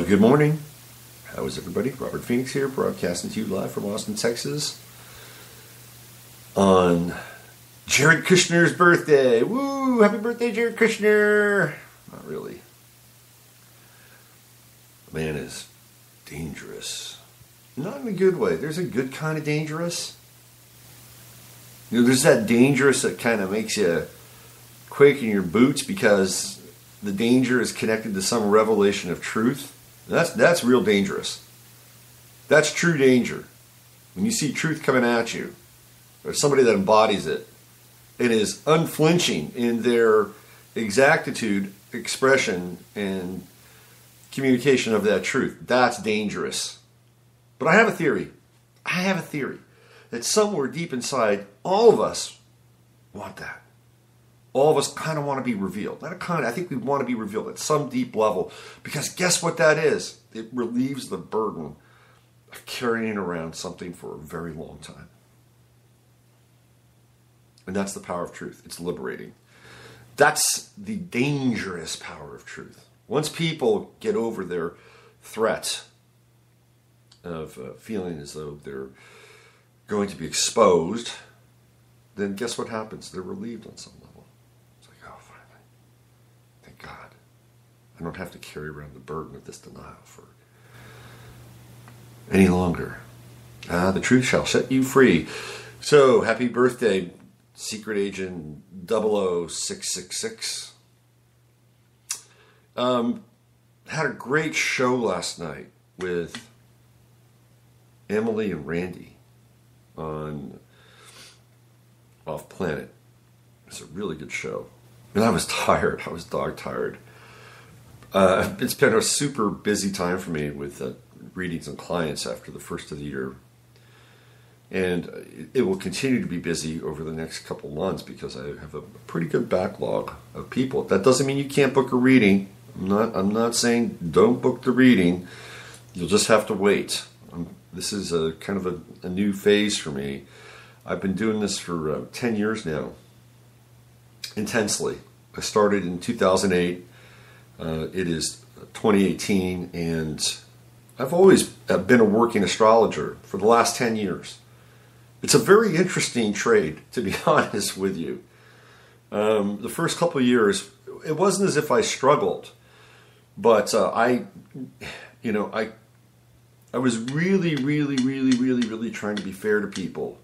good morning. How is everybody? Robert Phoenix here, broadcasting to you live from Austin, Texas, on Jared Kushner's birthday. Woo! Happy birthday, Jared Kushner! Not really. The man is dangerous. Not in a good way. There's a good kind of dangerous. You know, there's that dangerous that kind of makes you quake in your boots because the danger is connected to some revelation of truth. That's real dangerous. That's true danger. When you see truth coming at you, or somebody that embodies it, it is unflinching in their exactitude, expression, and communication of that truth. That's dangerous. But I have a theory. That somewhere deep inside, all of us want that. All of us kind of want to be revealed. I think we want to be revealed at some deep level. Because guess what that is? It relieves the burden of carrying around something for a very long time. And that's the power of truth. It's liberating. That's the dangerous power of truth. Once people get over their threat of feeling as though they're going to be exposed, then guess what happens? They're relieved on some level. Finally. Thank God. I don't have to carry around the burden of this denial for any longer. The truth shall set you free. So, happy birthday, Secret Agent 00666. Had a great show last night with Emily and Randy on Off Planet. It's a really good show. And I was tired. I was dog tired. It's been a super busy time for me with readings and clients after the first of the year. And it will continue to be busy over the next couple months because I have a pretty good backlog of people. That doesn't mean you can't book a reading. I'm not saying don't book the reading. You'll just have to wait. This is a kind of a new phase for me. I've been doing this for 10 years now, intensely. I started in 2008. It is 2018, and I've always been a working astrologer for the last 10 years. It's a very interesting trade, to be honest with you. The first couple of years, it wasn't as if I struggled, but I was really trying to be fair to people.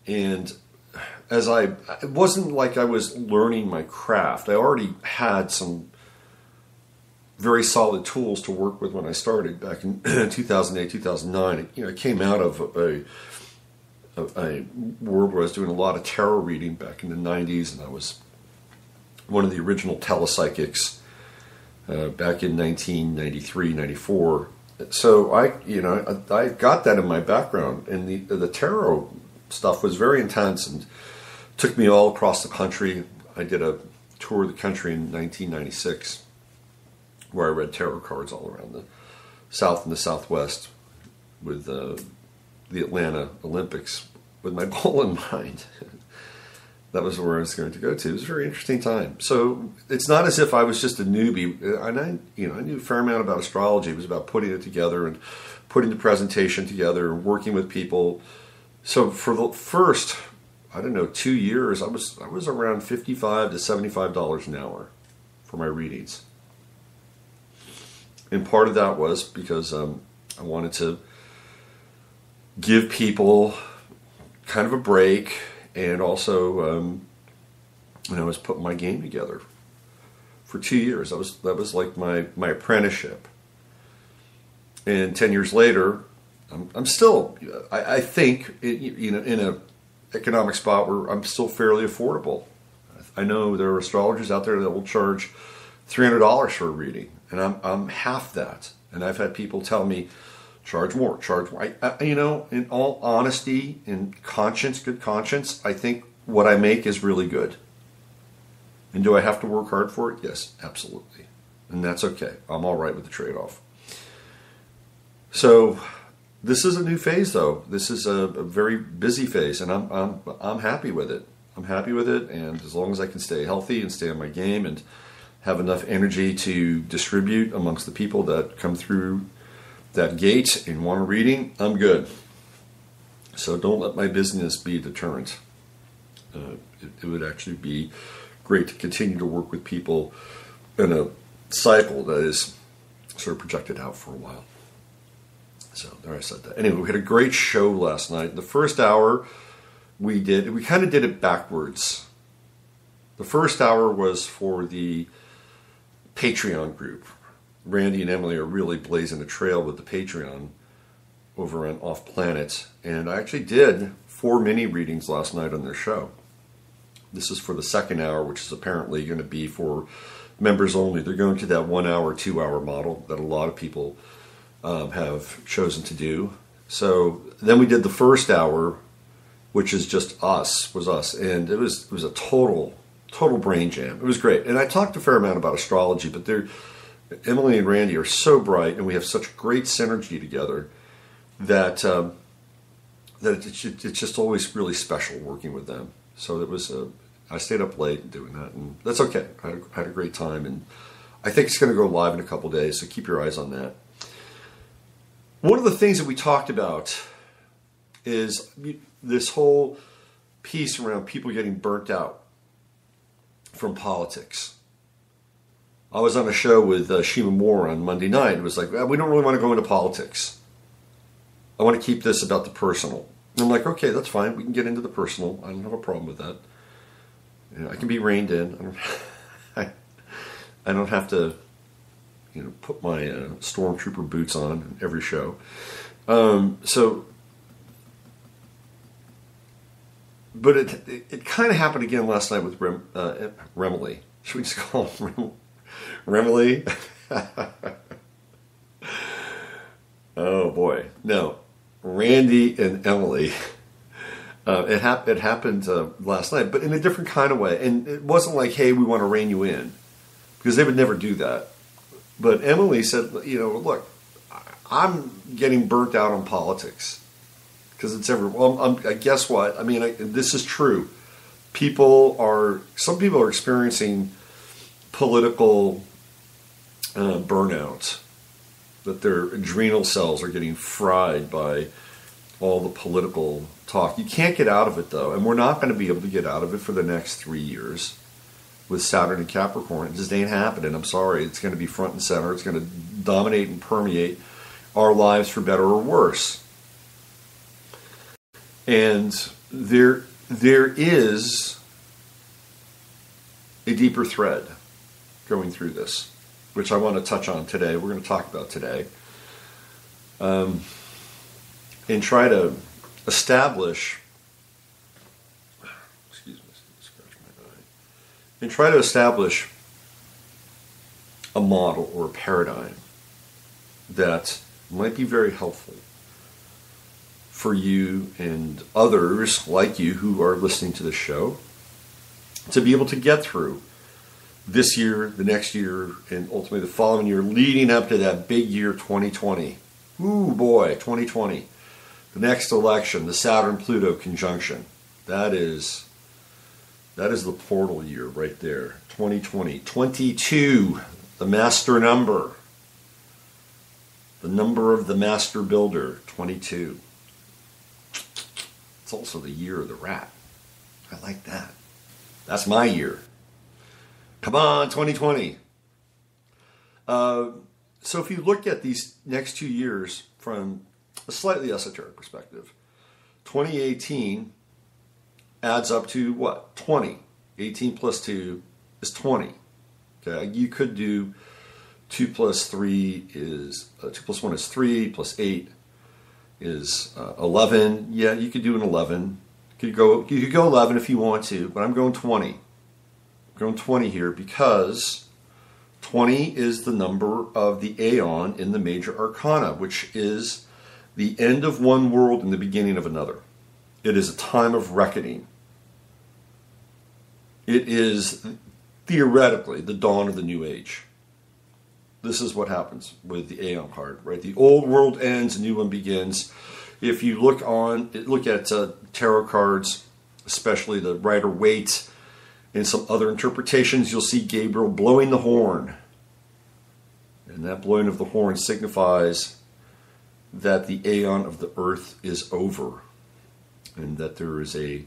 And it wasn't like I was learning my craft. I already had some very solid tools to work with when I started back in 2008, 2009. I came out of a world where I was doing a lot of tarot reading back in the 90s, and I was one of the original telepsychics back in 1993, 94. So I got that in my background, and the tarot stuff was very intense and took me all across the country. I did a tour of the country in 1996 where I read tarot cards all around the South and the Southwest with the Atlanta Olympics with my goal in mind. That was where I was going to go to. It was a very interesting time. So it's not as if I was just a newbie. And I knew a fair amount about astrology. It was about putting it together and putting the presentation together and working with people. So for the first, 2 years, I was around $55 to $75 an hour for my readings. And part of that was because I wanted to give people kind of a break. And also, I was putting my game together for 2 years. That was like my apprenticeship. And 10 years later, I'm still, I think, in an economic spot where I'm still fairly affordable. I know there are astrologers out there that will charge $300 for a reading, and I'm half that. And I've had people tell me, charge more. In all honesty and good conscience, I think what I make is really good. And do I have to work hard for it? Yes, absolutely. And that's okay. I'm all right with the trade-off. So this is a new phase, though. This is a very busy phase, and I'm happy with it. I'm happy with it, and as long as I can stay healthy and stay on my game and have enough energy to distribute amongst the people that come through that gate and want a reading, I'm good. So don't let my business be a deterrent. It would actually be great to continue to work with people in a cycle that is sort of projected out for a while. So there, I said that. Anyway, we had a great show last night. The first hour we kind of did it backwards. The first hour was for the Patreon group. Randy and Emily are really blazing a trail with the Patreon over on Off Planet. And I actually did 4 mini readings last night on their show. This is for the second hour, which is apparently going to be for members only. They're going to that 1 hour, 2 hour model that a lot of people have chosen to do. So then we did the first hour, which is just us, and it was a total brain jam. It was great. And I talked a fair amount about astrology, but Emily and Randy are so bright, and we have such great synergy together that it's just always really special working with them. So it was I stayed up late doing that, and that's okay. I had a great time, and I think it's going to go live in a couple days, so keep your eyes on that. One of the things that we talked about is this whole piece around people getting burnt out from politics. I was on a show with Shima Moore on Monday night. It was like, we don't really want to go into politics. I want to keep this about the personal. And I'm like, okay, that's fine. We can get into the personal. I don't have a problem with that. You know, I can be reined in. I don't have to, put my stormtrooper boots on in every show. But it kind of happened again last night with Remily. Should we just call him Remily? Oh boy, no. Randy and Emily. It happened last night, but in a different kind of way. And it wasn't like, hey, we want to rein you in, because they would never do that. But Emily said, look, I'm getting burnt out on politics because it's everywhere. Well, guess what? I mean, this is true. Some people are experiencing political burnout, that their adrenal cells are getting fried by all the political talk. You can't get out of it, though, and we're not going to be able to get out of it for the next 3 years with Saturn and Capricorn. It just ain't happening. I'm sorry. It's going to be front and center. It's going to dominate and permeate our lives for better or worse. And there is a deeper thread going through this, which I want to touch on today. We're going to talk about today. And try to establish, a model or a paradigm that might be very helpful for you and others like you who are listening to this show to be able to get through this year, the next year, and ultimately the following year, leading up to that big year 2020. Ooh boy, 2020. The next election, the Saturn-Pluto conjunction. That is the portal year right there. 2020. 22, the master number. The number of the master builder, 22. It's also the year of the rat. I like that. That's my year. Come on, 2020. So if you look at these next 2 years from a slightly esoteric perspective, 2018 adds up to what? 20. 18 plus 2 is 20. Okay, you could do 2 plus 3 is 2 plus 1 is 3 plus 8 is 11. Yeah, you could do an 11. You could go 11 if you want to, but I'm going 20. I'm going 20 here because 20 is the number of the aeon in the major arcana, which is the end of one world and the beginning of another. It is a time of reckoning. It is theoretically the dawn of the new age. This is what happens with the aeon card, right? The old world ends, a new one begins. If you look at tarot cards, especially the Rider-Waite In some other interpretations, you'll see Gabriel blowing the horn. And that blowing of the horn signifies that the aeon of the earth is over, and that there is a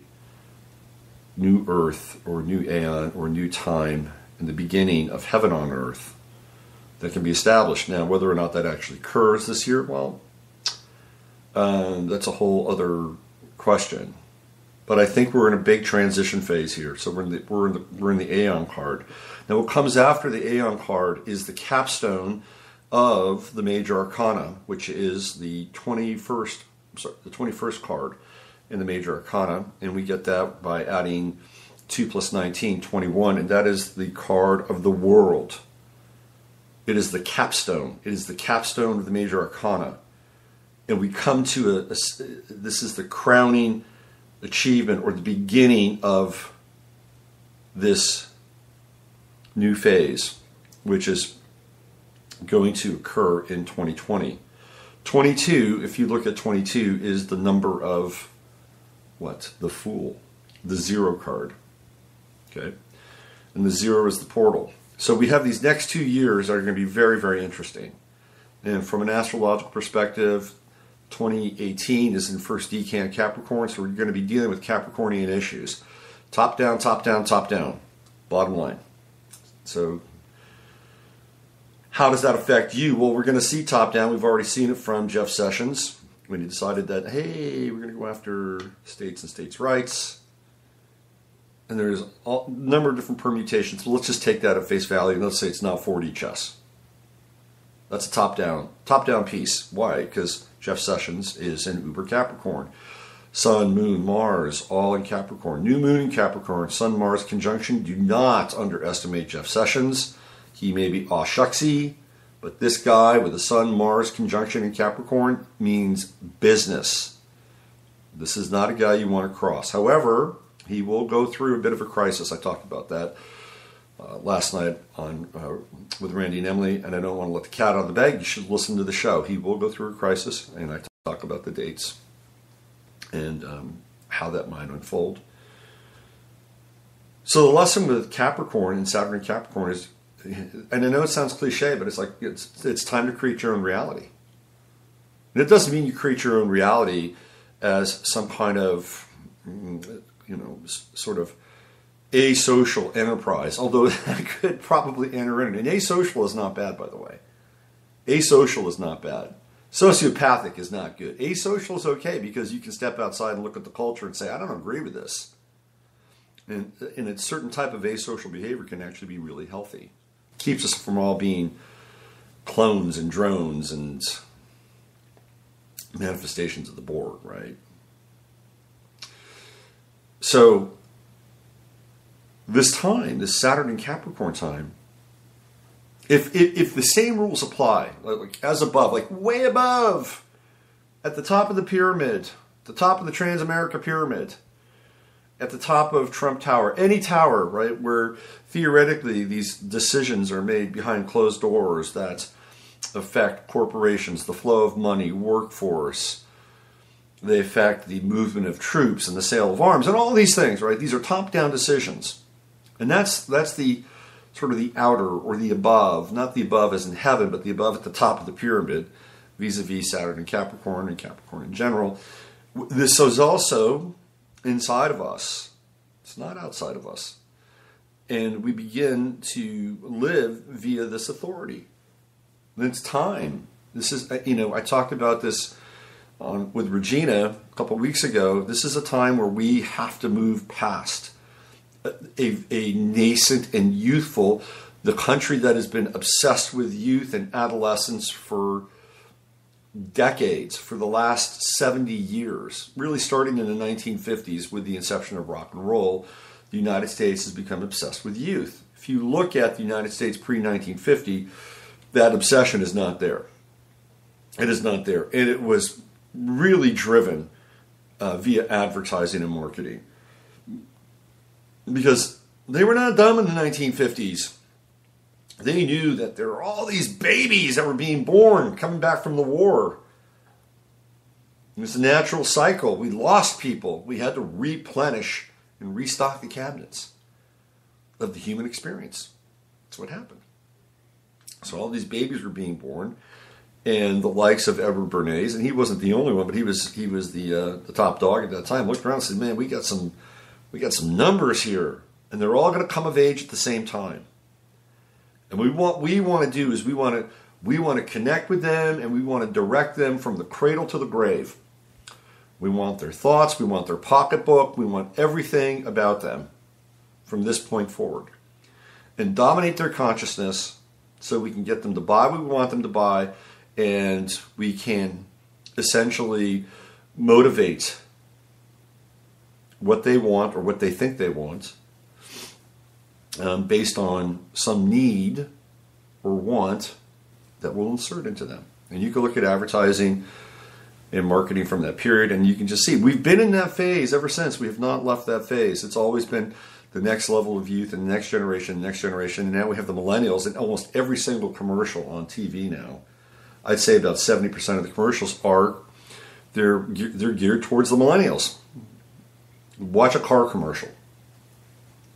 new earth or new aeon or new time in the beginning of heaven on earth that can be established. Now, whether or not that actually occurs this year, well, that's a whole other question. But I think we're in a big transition phase here. So we're in the Aeon card. Now, what comes after the Aeon card is the capstone of the major arcana, which is the 21st card in the major arcana, and we get that by adding 2 plus 19, 21, and that is the card of the world. It is the capstone. It is the capstone of the major arcana. And we come to this is the crowning achievement or the beginning of this new phase, which is going to occur in 2020. 22, if you look at 22, is the number of what? The Fool, the 0 card. Okay? And the 0 is the portal. So we have these next 2 years that are going to be very, very interesting. And from an astrological perspective, 2018 is in first decan Capricorn, so we're going to be dealing with Capricornian issues. Top down, top down, top down. Bottom line. So how does that affect you? Well, we're going to see top down. We've already seen it from Jeff Sessions when he decided that, hey, we're going to go after states and states' rights. And there's a number of different permutations. But let's just take that at face value and let's say it's not 4D chess. That's a top-down piece. Why? Because Jeff Sessions is in Uber Capricorn. Sun, Moon, Mars, all in Capricorn. New Moon in Capricorn, Sun, Mars conjunction. Do not underestimate Jeff Sessions. He may be aw-shucksy, but this guy with the Sun, Mars conjunction in Capricorn means business. This is not a guy you want to cross. However, he will go through a bit of a crisis. I talked about that last night on with Randy and Emily, and I don't want to let the cat out of the bag. You should listen to the show. He will go through a crisis, and I talk about the dates and how that might unfold. So the lesson with Capricorn and Saturn and Capricorn is, and I know it sounds cliche, but it's like it's time to create your own reality. And it doesn't mean you create your own reality as some kind of, sort of asocial enterprise, although that could probably enter in. And asocial is not bad, by the way. Asocial is not bad. Sociopathic is not good. Asocial is okay because you can step outside and look at the culture and say, I don't agree with this. And a certain type of asocial behavior can actually be really healthy. Keeps us from all being clones and drones and manifestations of the Borg, right? So this time, this Saturn and Capricorn time, if the same rules apply, like as above, like way above, at the top of the pyramid, the top of the Transamerica pyramid, at the top of Trump Tower, any tower, right, where theoretically these decisions are made behind closed doors that affect corporations, the flow of money, workforce, they affect the movement of troops and the sale of arms, and all these things, right? These are top-down decisions. And that's the sort of the outer or the above, not the above as in heaven, but the above at the top of the pyramid, vis-a-vis Saturn and Capricorn in general. This is also inside of us. It's not outside of us. And we begin to live via this authority. And it's time. This is, I talked about this with Regina a couple of weeks ago. This is a time where we have to move past a nascent and youthful, the country that has been obsessed with youth and adolescence for decades, for the last 70 years, really starting in the 1950s with the inception of rock and roll. The United States has become obsessed with youth. If you look at the United States pre-1950, that obsession is not there. It is not there. And it was really driven via advertising and marketing. Because they were not dumb in the 1950s. They knew that there were all these babies that were being born, coming back from the war. It was a natural cycle. We lost people. We had to replenish and restock the cabinets. of the human experience. That's what happened. So all these babies were being born, and the likes of Edward Bernays, and he wasn't the only one, but he was the top dog at that time. Looked around and said, "Man, we got some numbers here, and they're all going to come of age at the same time. And we want to do is we want to connect with them, and we want to direct them from the cradle to the grave. We want their thoughts, we want their pocketbook, we want everything about them from this point forward, and dominate their consciousness so we can get them to buy what we want them to buy, and we can essentially motivate what they want or what they think they want based on some need or want that we'll insert into them." And you can look at advertising and marketing from that period, and you can just see we've been in that phase ever since. We have not left that phase. It's always been the next level of youth and the next generation, and now we have the millennials in almost every single commercial on TV now. I'd say about 70% of the commercials they're geared towards the millennials. Watch a car commercial.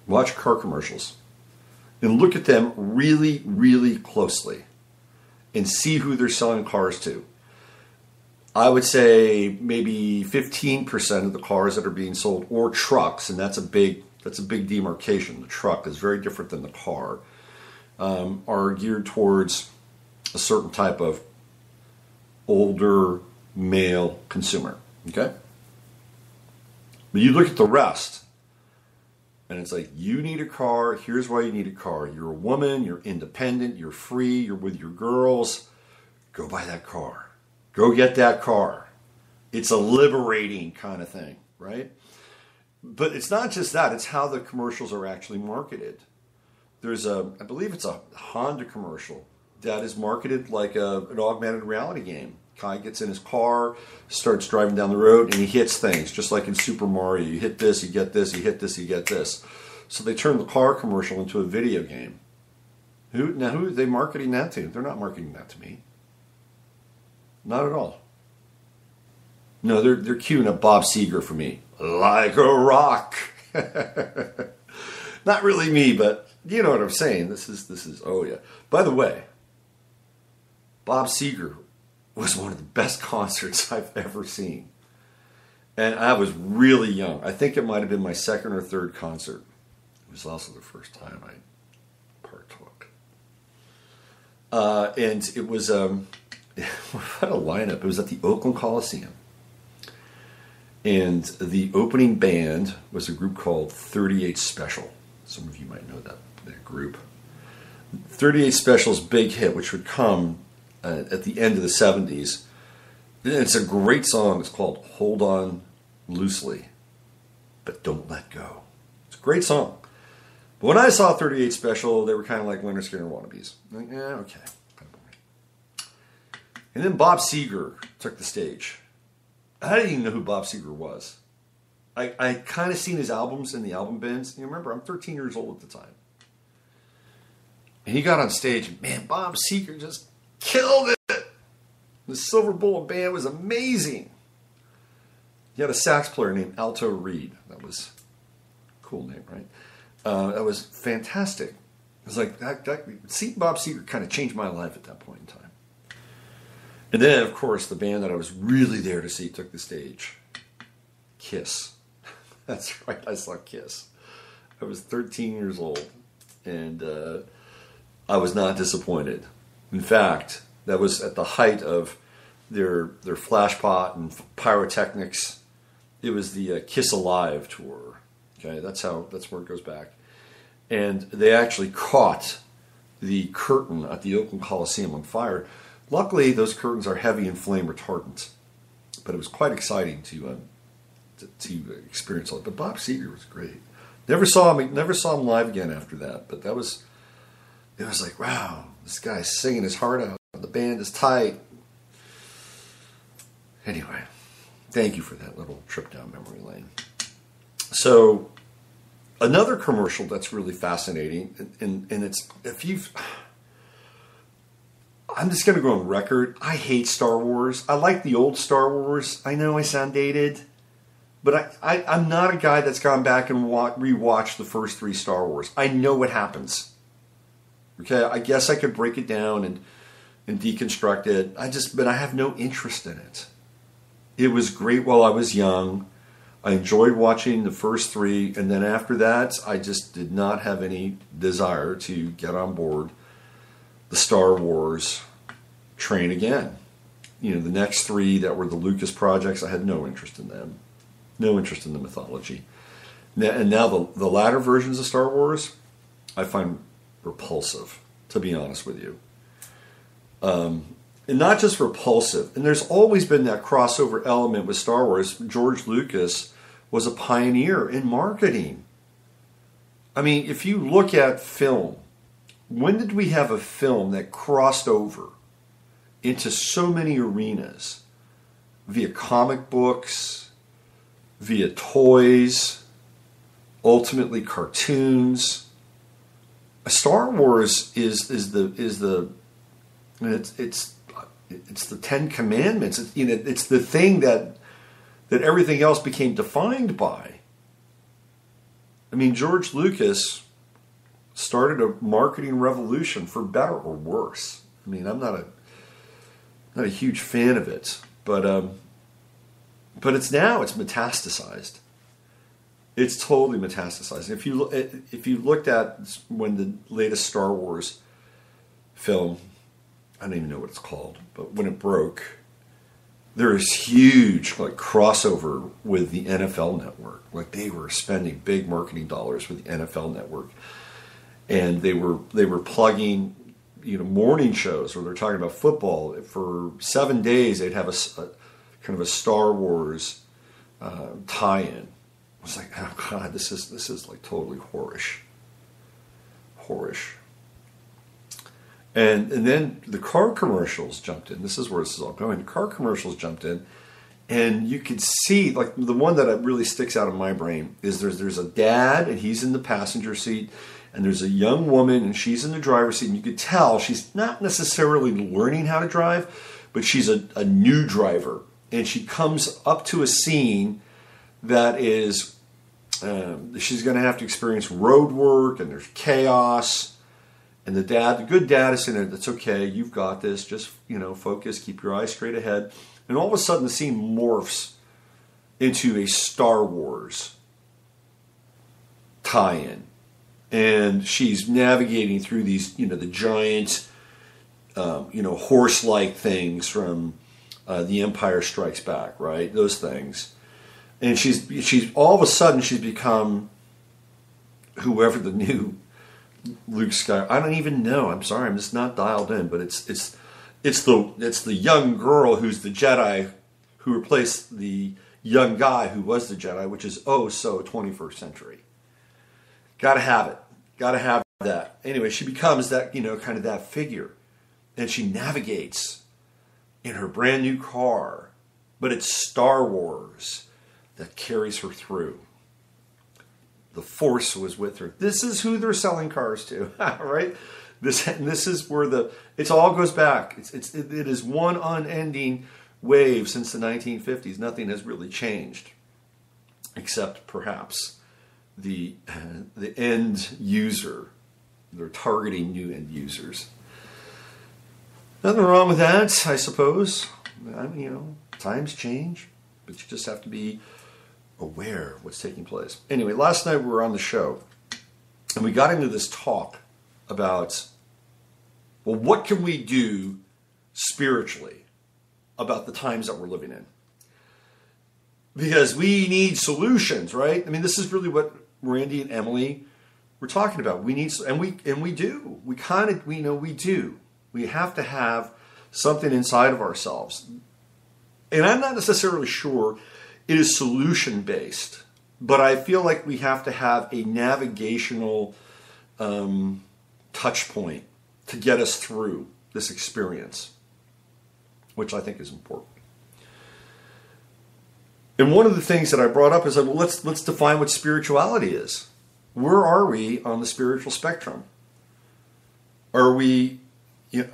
Watch car commercials. And look at them really, really closely. And see who they're selling cars to. I would say maybe 15% of the cars that are being sold, or trucks, and that's a big demarcation. The truck is very different than the car, are geared towards a certain type of older male consumer. Okay? But you look at the rest, and it's like, you need a car, here's why you need a car. You're a woman, you're independent, you're free, you're with your girls. Go buy that car. Go get that car. It's a liberating kind of thing, right? But it's not just that, it's how the commercials are actually marketed. There's I believe it's a Honda commercial that is marketed like an augmented reality game. Guy gets in his car, starts driving down the road, and he hits things, just like in Super Mario. You hit this, you get this, you hit this, you get this. So they turn the car commercial into a video game. Who are they marketing that to? They're not marketing that to me. Not at all. No, they're queuing up Bob Seger for me. Like a rock. Not really me, but you know what I'm saying. This is oh yeah. By the way, Bob Seger was one of the best concerts I've ever seen. And I was really young. I think it might have been my second or third concert. It was also the first time I partook. And it was, what a lineup. It was at the Oakland Coliseum. And the opening band was a group called 38 Special. Some of you might know that group. 38 Special's big hit, which would come at the end of the 70s. It's a great song. It's called Hold On Loosely, but Don't Let Go. It's a great song. But when I saw 38 Special, they were kind of like Leonard Skinner wannabes. Like, yeah, okay. And then Bob Seger took the stage. I didn't even know who Bob Seger was. I kind of seen his albums in the album bins. You remember, I'm 13 years old at the time. And he got on stage, and man, Bob Seger just killed it. The Silver Bullet Band was amazing. He had a sax player named Alto Reed. That was a cool name, right? That was fantastic. It was like, seeing Bob Seger kind of changed my life at that point in time. And then, of course, the band that I was really there to see took the stage. Kiss. That's right, I saw Kiss. I was 13 years old, and I was not disappointed. In fact, that was at the height of their flashpot and pyrotechnics. It was the Kiss Alive tour. Okay, that's where it goes back. And they actually caught the curtain at the Oakland Coliseum on fire. Luckily, those curtains are heavy and flame retardant, but it was quite exciting to experience all that. But Bob Seger was great. Never saw him live again after that. But it was like, wow, this guy's singing his heart out. The band is tight. Anyway, thank you for that little trip down memory lane. So, another commercial that's really fascinating, and it's, I'm just going to go on record. I hate Star Wars. I like the old Star Wars. I know I sound dated. But I'm not a guy that's gone back and rewatched the first 3 Star Wars. I know what happens. Okay, I guess I could break it down and deconstruct it. But I have no interest in it. It was great while I was young. I enjoyed watching the first 3, and then after that, I just did not have any desire to get on board the Star Wars train again. The next 3 that were the Lucas projects, I had no interest in them. No interest in the mythology. And now the latter versions of Star Wars, I find repulsive, to be honest with you. And not just repulsive. And there's always been that crossover element with Star Wars. George Lucas was a pioneer in marketing. I mean, if you look at film, when did we have a film that crossed over into so many arenas? Via comic books, via toys, ultimately cartoons. Star Wars is the Ten Commandments. It's the thing that everything else became defined by. I mean, George Lucas started a marketing revolution, for better or worse. I mean, I'm not a huge fan of it, but it's metastasized. It's totally metastasized. If you looked at when the latest Star Wars film, I don't even know what it's called, but when it broke, there is huge crossover with the NFL Network. Like, they were spending big marketing dollars with the NFL Network, and they were plugging morning shows where they're talking about football. For 7 days, they'd have a kind of a Star Wars tie-in. I was like, oh God, this is like totally whorish. And then the car commercials jumped in. This is where this is all going. The car commercials jumped in, and you could see, like, the one that really sticks out in my brain is there's a dad, and he's in the passenger seat, and there's a young woman, and she's in the driver's seat, and you could tell she's not necessarily learning how to drive, but she's a new driver. And she comes up to a scene that is, she's going to have to experience road work, and there's chaos. And the good dad is saying, "That's okay, you've got this, just, focus, keep your eyes straight ahead." And all of a sudden the scene morphs into a Star Wars tie-in. And she's navigating through these, the giant, horse-like things from The Empire Strikes Back, right? Those things. And she's all of a sudden she's become whoever the new Luke Skywalker. I don't even know. I'm sorry, I'm just not dialed in. But it's the young girl who's the Jedi, who replaced the young guy who was the Jedi, which is so 21st century. Got to have it. Got to have that. Anyway, she becomes that kind of that figure, and she navigates in her brand new car, but it's Star Wars that carries her through. The Force was with her. This is who they're selling cars to, right? This is where it all goes back. It is one unending wave since the 1950s. Nothing has really changed, except perhaps the end user. They're targeting new end users. Nothing wrong with that, I suppose. Times change, but you just have to be aware of what's taking place. Anyway, last night we were on the show, and we got into this talk about, well, what can we do spiritually about the times that we're living in? Because we need solutions, right? I mean, this is really what Randy and Emily were talking about. We need, and we do. We do. We have to have something inside of ourselves. And I'm not necessarily sure it is solution-based, but I feel like we have to have a navigational touch point to get us through this experience, which I think is important. And one of the things that I brought up is that, well, let's define what spirituality is. Where are we on the spiritual spectrum? Are we in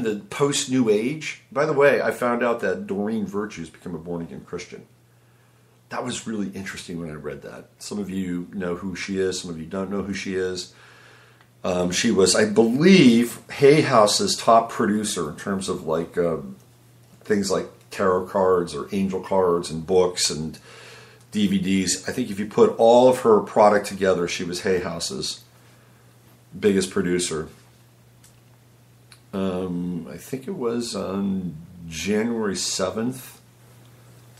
the post-New Age? By the way, I found out that Doreen Virtue's become a born-again Christian. that was really interesting when I read that. Some of you know who she is. Some of you don't know who she is. She was, I believe, Hay House's top producer in terms of like things like tarot cards or angel cards and books and DVDs. I think if you put all of her product together, she was Hay House's biggest producer. I think it was on January 7th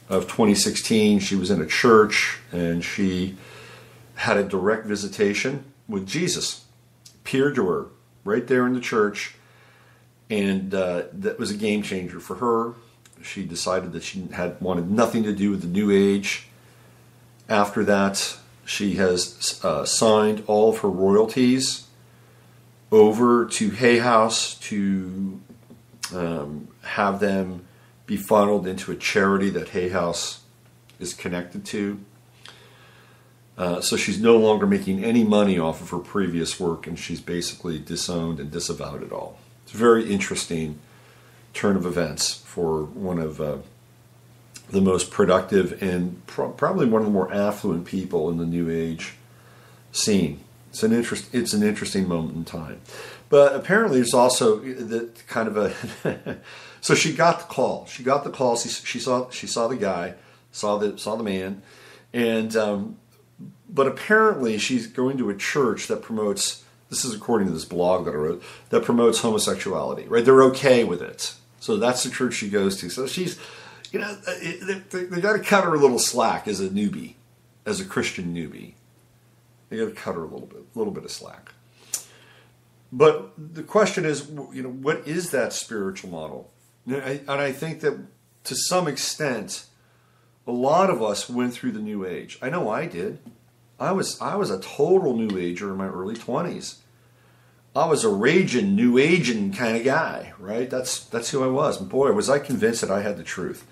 of 2016. She was in a church and she had a direct visitation with Jesus. Appeared to her right there in the church, and that was a game changer for her. She decided that she wanted nothing to do with the New Age. After that, she has signed all of her royalties over to Hay House to have them be funneled into a charity that Hay House is connected to. So she's no longer making any money off of her previous work, and she's basically disowned and disavowed it all. It's a very interesting turn of events for one of the most productive and probably one of the more affluent people in the New Age scene. It's an interesting moment in time. But apparently there's also the kind of a... So she got the call. She got the call. She saw the guy, saw the man, and... But apparently she's going to a church that promotes, this is according to this blog that I wrote, that promotes homosexuality, right? They're okay with it. So that's the church she goes to. So she's, they got to cut her a little slack as a newbie, as a Christian newbie. They got to cut her a little bit of slack. But the question is, what is that spiritual model? And I think that to some extent, a lot of us went through the New Age. I know I did. I was a total New Ager in my early 20s. I was a raging New Aging kind of guy, right? That's who I was. And boy, was I convinced that I had the truth.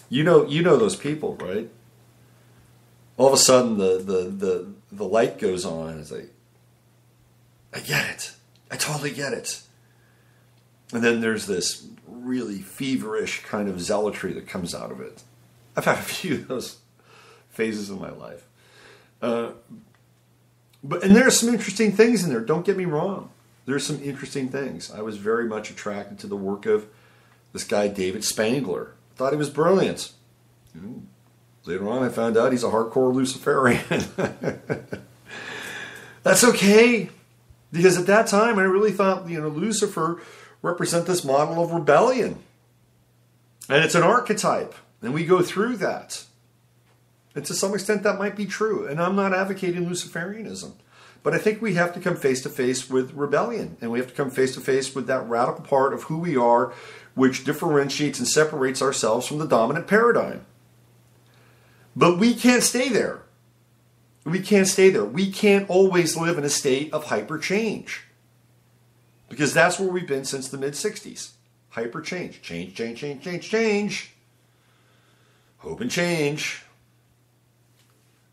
You know those people, right? All of a sudden the light goes on. It's like, I get it. I totally get it. And then there's this really feverish kind of zealotry that comes out of it. I've had a few of those phases in my life. And there are some interesting things in there. Don't get me wrong. There's some interesting things. I was very much attracted to the work of this guy, David Spangler. Thought he was brilliant. Later on, I found out he's a hardcore Luciferian. That's okay. Because at that time, I really thought, Lucifer represent this model of rebellion. And it's an archetype. And we go through that. And to some extent that might be true. And I'm not advocating Luciferianism. But I think we have to come face to face with rebellion. And we have to come face to face with that radical part of who we are, which differentiates and separates ourselves from the dominant paradigm. But we can't stay there. We can't stay there. We can't always live in a state of hyper change. Because that's where we've been since the mid-60s. Hyper change. Change, change, change, change, change. Hope and change.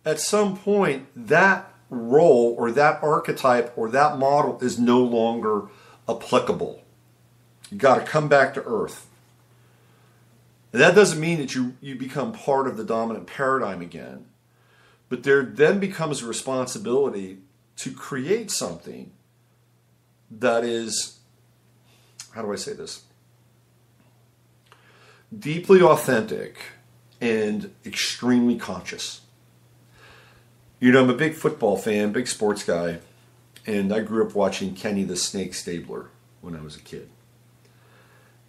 At some point, that role or that archetype or that model is no longer applicable. You got to come back to earth. And that doesn't mean that you become part of the dominant paradigm again. But there then becomes a responsibility to create something that is, how do I say this? Deeply authentic and extremely conscious. I'm a big football fan, big sports guy, and I grew up watching Kenny the Snake Stabler when I was a kid.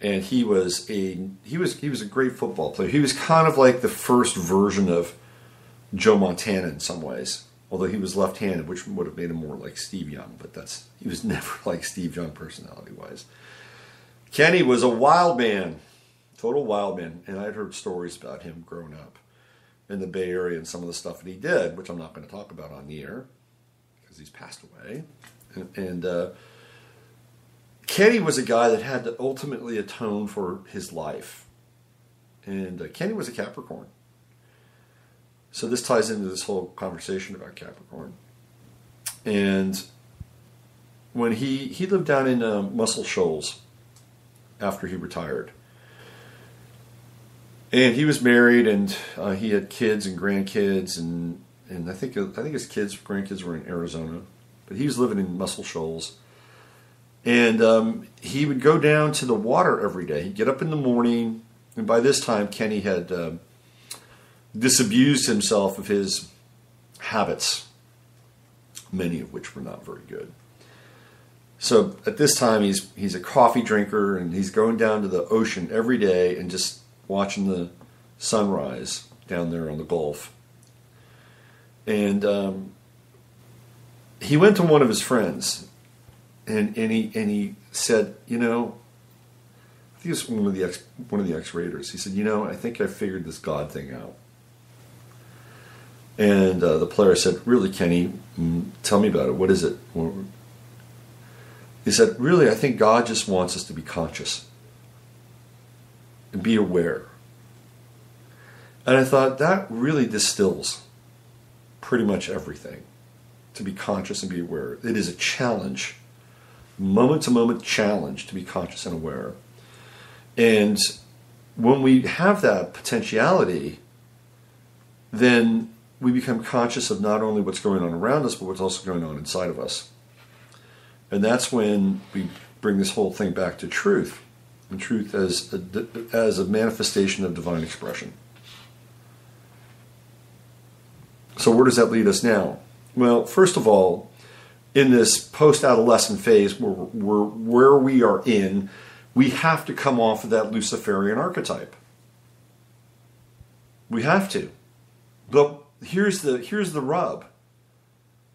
And he was a great football player. He was kind of like the first version of Joe Montana in some ways, although he was left-handed, which would have made him more like Steve Young, but he was never like Steve Young personality-wise. Kenny was a wild man, total wild man, and I'd heard stories about him growing up in the Bay Area and some of the stuff that he did, which I'm not going to talk about on the air because he's passed away. And Kenny was a guy that had to ultimately atone for his life. And Kenny was a Capricorn. So this ties into this whole conversation about Capricorn. And when he lived down in Muscle Shoals after he retired. And he was married, and he had kids and grandkids, and I think his grandkids were in Arizona, but he was living in Muscle Shoals. And he would go down to the water every day. He'd get up in the morning, and by this time Kenny had disabused himself of his habits, many of which were not very good. So at this time, he's a coffee drinker, and he's going down to the ocean every day and just watching the sunrise down there on the Gulf. And he went to one of his friends, and he said, I think it was one of the ex-raiders. He said, I think I figured this God thing out. And the player said, really, Kenny, tell me about it. What is it? He said, really, I think God just wants us to be conscious and be aware. And I thought, that really distills pretty much everything. To be conscious and be aware. It is a challenge, moment-to-moment challenge to be conscious and aware. And when we have that potentiality, then we become conscious of not only what's going on around us, but what's also going on inside of us. And that's when we bring this whole thing back to truth, and truth as a manifestation of divine expression. So where does that lead us now? Well, first of all, in this post-adolescent phase where we are in, we have to come off of that Luciferian archetype. We have to. But here's the rub.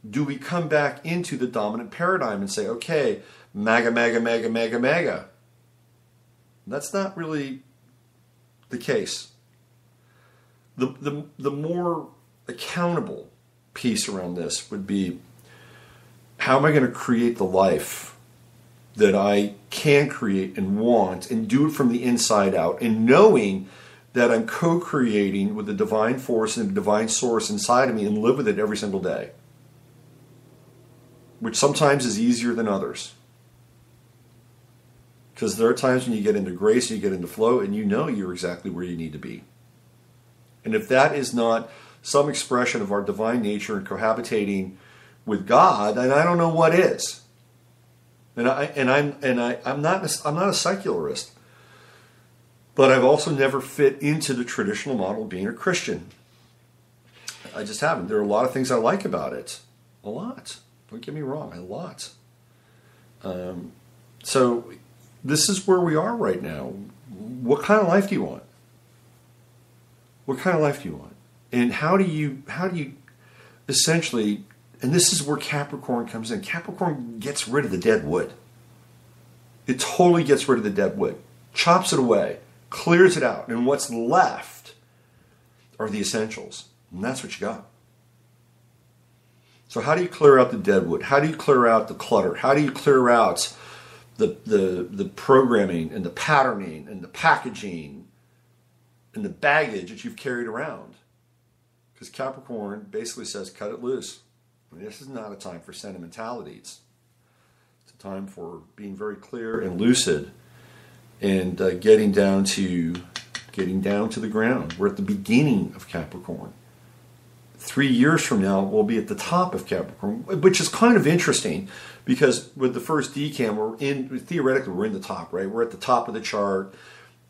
Do we come back into the dominant paradigm and say, okay, MAGA, MAGA, MAGA, MAGA, MAGA? That's not really the case. The more accountable piece around this would be, how am I going to create the life that I can create and want, and do it from the inside out, and knowing that I'm co-creating with the divine force and the divine source inside of me, and live with it every single day, which sometimes is easier than others. Because there are times when you get into grace and you get into flow, and you're exactly where you need to be. And if that is not some expression of our divine nature and cohabitating with God, and I don't know what is. I'm not a secularist, but I've also never fit into the traditional model of being a Christian. I just haven't. There are a lot of things I like about it. A lot. Don't get me wrong, a lot. So this is where we are right now. What kind of life do you want? What kind of life do you want? And how do you essentially, and this is where Capricorn comes in. Capricorn gets rid of the dead wood. It totally gets rid of the dead wood. Chops it away. Clears it out. And what's left are the essentials. And that's what you got. So how do you clear out the dead wood? How do you clear out the clutter? How do you clear out the programming and the patterning and the packaging and the baggage that you've carried around? Because Capricorn basically says, cut it loose. And this is not a time for sentimentalities. It's a time for being very clear and lucid, and getting down to the ground. We're at the beginning of Capricorn. 3 years from now, we'll be at the top of Capricorn, which is kind of interesting, because with the first decan, theoretically, we're in the top, right? We're at the top of the chart.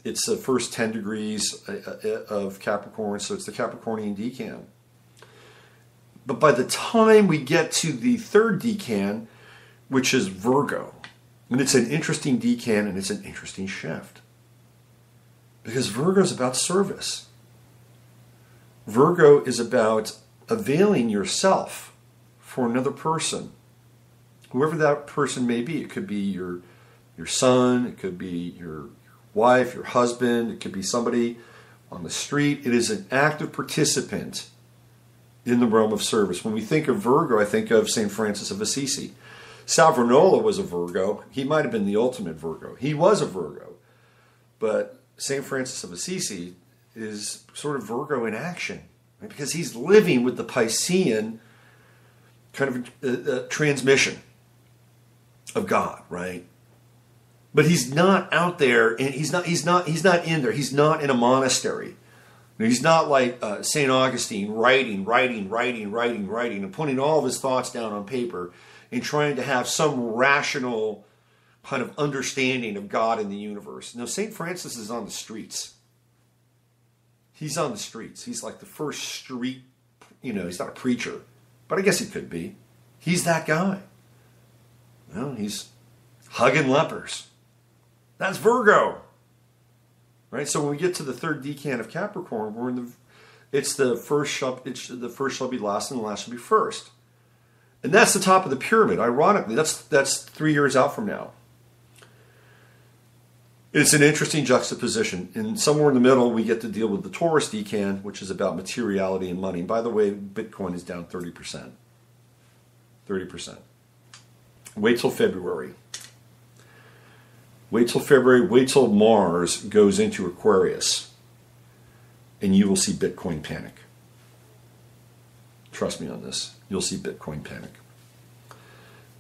It's the first 10 degrees of Capricorn, so it's the Capricornian decan. But by the time we get to the third decan, which is Virgo, and it's an interesting decan and it's an interesting shift, because Virgo is about service. Virgo is about availing yourself for another person, whoever that person may be. It could be your son, it could be your wife, your husband, it could be somebody on the street. It is an active participant in the realm of service. When we think of Virgo, I think of St. Francis of Assisi. Savonarola was a Virgo. He might have been the ultimate Virgo. He was a Virgo. But St. Francis of Assisi is sort of Virgo in action, right? Because he's living with the Piscean kind of transmission of God, right? But he's not out there, and he's not in there. He's not in a monastery. He's not like St. Augustine writing, and putting all of his thoughts down on paper and trying to have some rational kind of understanding of God and the universe. No, St. Francis is on the streets. He's on the streets. He's like the first street, he's not a preacher, but I guess he could be. He's that guy. He's hugging lepers. That's Virgo. Right? So when we get to the third decan of Capricorn, it's the first shall be last and the last shall be first. And that's the top of the pyramid. Ironically, that's 3 years out from now. It's an interesting juxtaposition. And somewhere in the middle, we get to deal with the Taurus decan, which is about materiality and money. And by the way, Bitcoin is down 30%. 30%. Wait till February. Wait till Mars goes into Aquarius, and you will see Bitcoin panic. Trust me on this. You'll see Bitcoin panic.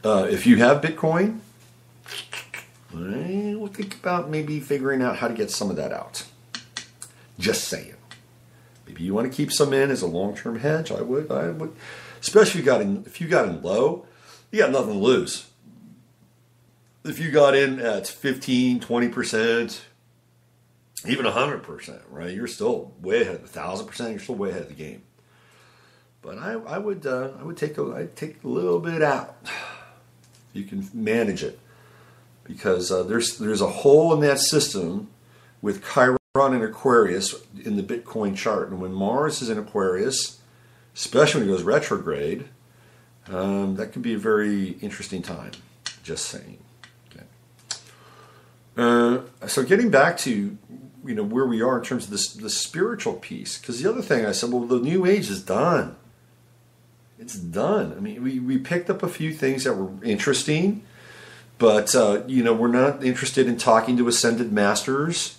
If you have Bitcoin, we'll think about maybe figuring out how to get some of that out. Just saying. Maybe you want to keep some in as a long-term hedge. I would. Especially if you got in low, you got nothing to lose. If you got in at 15, 20%, even 100%, right? You're still way ahead of 1,000%. You're still way ahead of the game. But I would take a little bit out. You can manage it, because there's a hole in that system with Chiron and Aquarius in the Bitcoin chart, and when Mars is in Aquarius, especially when it goes retrograde, that could be a very interesting time. Just saying. So getting back to where we are in terms of the spiritual piece, because the other thing I said, well, the New Age is done. It's done. I mean, we picked up a few things that were interesting, but we're not interested in talking to ascended masters.